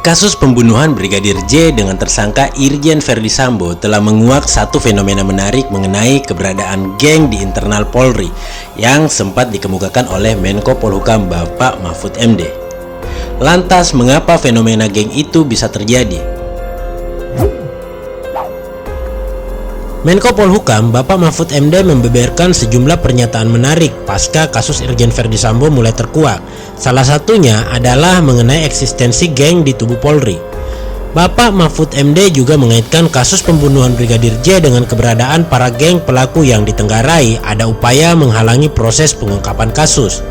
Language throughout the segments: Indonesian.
Kasus pembunuhan Brigadir J dengan tersangka Irjen Verdi Sambo telah menguak satu fenomena menarik mengenai keberadaan geng di internal Polri yang sempat dikemukakan oleh Menko Polhukam Bapak Mahfud MD. Lantas, mengapa fenomena geng itu bisa terjadi? Menko Polhukam Bapak Mahfud MD membeberkan sejumlah pernyataan menarik pasca kasus Irjen Verdi Sambo mulai terkuak. Salah satunya adalah mengenai eksistensi geng di tubuh Polri. Bapak Mahfud MD juga mengaitkan kasus pembunuhan Brigadir J dengan keberadaan para geng pelaku yang ditenggarai ada upaya menghalangi proses pengungkapan kasus.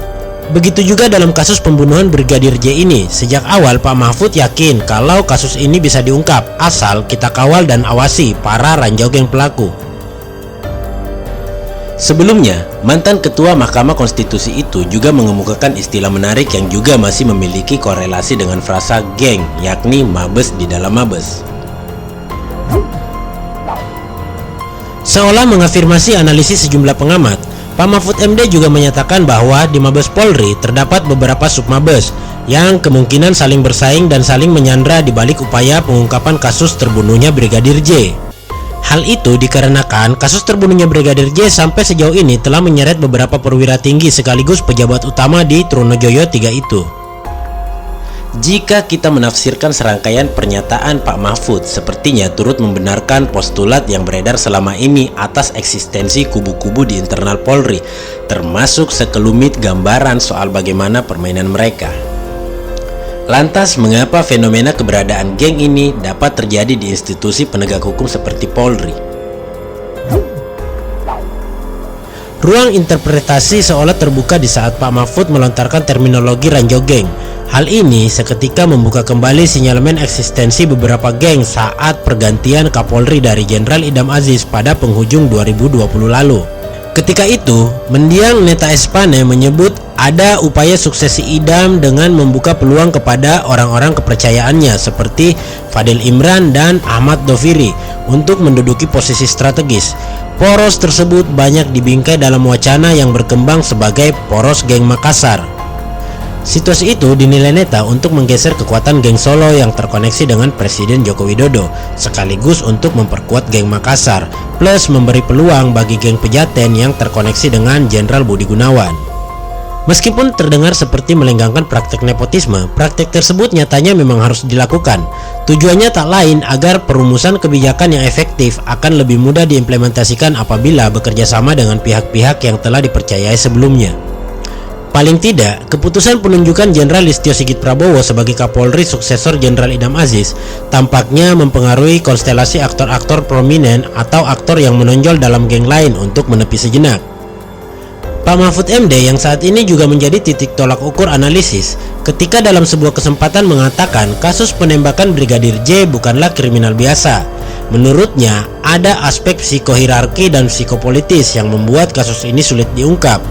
Begitu juga dalam kasus pembunuhan Brigadir J ini, sejak awal Pak Mahfud yakin kalau kasus ini bisa diungkap asal kita kawal dan awasi para ranjau geng pelaku. Sebelumnya, mantan Ketua Mahkamah Konstitusi itu juga mengemukakan istilah menarik yang juga masih memiliki korelasi dengan frasa geng, yakni mabes di dalam mabes. Seolah mengafirmasi analisis sejumlah pengamat, Pak Mahfud MD juga menyatakan bahwa di Mabes Polri terdapat beberapa submabes yang kemungkinan saling bersaing dan saling menyandra di balik upaya pengungkapan kasus terbunuhnya Brigadir J. Hal itu dikarenakan kasus terbunuhnya Brigadir J sampai sejauh ini telah menyeret beberapa perwira tinggi sekaligus pejabat utama di Trunojoyo III itu. Jika kita menafsirkan serangkaian pernyataan Pak Mahfud, sepertinya turut membenarkan postulat yang beredar selama ini atas eksistensi kubu-kubu di internal Polri, termasuk sekelumit gambaran soal bagaimana permainan mereka. Lantas, mengapa fenomena keberadaan geng ini dapat terjadi di institusi penegak hukum seperti Polri? Ruang interpretasi seolah terbuka di saat Pak Mahfud melontarkan terminologi ranjau geng. Hal ini seketika membuka kembali sinyalemen eksistensi beberapa geng saat pergantian Kapolri dari Jenderal Idam Aziz pada penghujung 2020 lalu. Ketika itu, mendiang Neta Espane menyebut ada upaya suksesi Idam dengan membuka peluang kepada orang-orang kepercayaannya seperti Fadil Imran dan Ahmad Doviri untuk menduduki posisi strategis. Poros tersebut banyak dibingkai dalam wacana yang berkembang sebagai poros geng Makassar. Situasi itu dinilai Neta untuk menggeser kekuatan geng Solo yang terkoneksi dengan Presiden Joko Widodo, sekaligus untuk memperkuat geng Makassar, plus memberi peluang bagi geng Pejaten yang terkoneksi dengan Jenderal Budi Gunawan. Meskipun terdengar seperti melenggangkan praktek nepotisme, praktek tersebut nyatanya memang harus dilakukan. Tujuannya tak lain agar perumusan kebijakan yang efektif akan lebih mudah diimplementasikan apabila bekerja sama dengan pihak-pihak yang telah dipercayai sebelumnya. Paling tidak, keputusan penunjukan Jenderal Listio Sigit Prabowo sebagai Kapolri suksesor Jenderal Idam Aziz tampaknya mempengaruhi konstelasi aktor-aktor prominent atau aktor yang menonjol dalam geng lain untuk menepi sejenak. Pak Mahfud MD yang saat ini juga menjadi titik tolak ukur analisis ketika dalam sebuah kesempatan mengatakan kasus penembakan Brigadir J bukanlah kriminal biasa. Menurutnya, ada aspek psikohierarki dan psikopolitis yang membuat kasus ini sulit diungkap.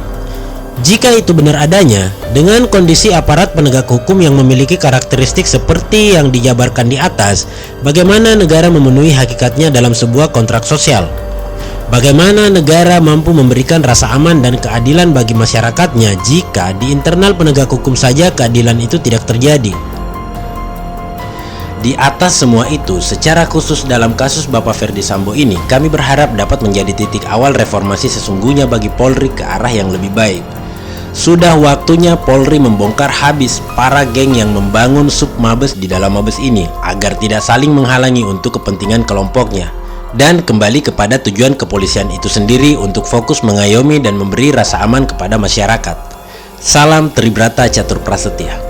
Jika itu benar adanya, dengan kondisi aparat penegak hukum yang memiliki karakteristik seperti yang dijabarkan di atas, bagaimana negara memenuhi hakikatnya dalam sebuah kontrak sosial? Bagaimana negara mampu memberikan rasa aman dan keadilan bagi masyarakatnya jika di internal penegak hukum saja keadilan itu tidak terjadi? Di atas semua itu, secara khusus dalam kasus Bapak Verdi Sambo ini, kami berharap dapat menjadi titik awal reformasi sesungguhnya bagi Polri ke arah yang lebih baik. Sudah waktunya Polri membongkar habis para geng yang membangun submabes di dalam mabes ini agar tidak saling menghalangi untuk kepentingan kelompoknya dan kembali kepada tujuan kepolisian itu sendiri untuk fokus mengayomi dan memberi rasa aman kepada masyarakat. Salam Tribrata Catur Prasetya.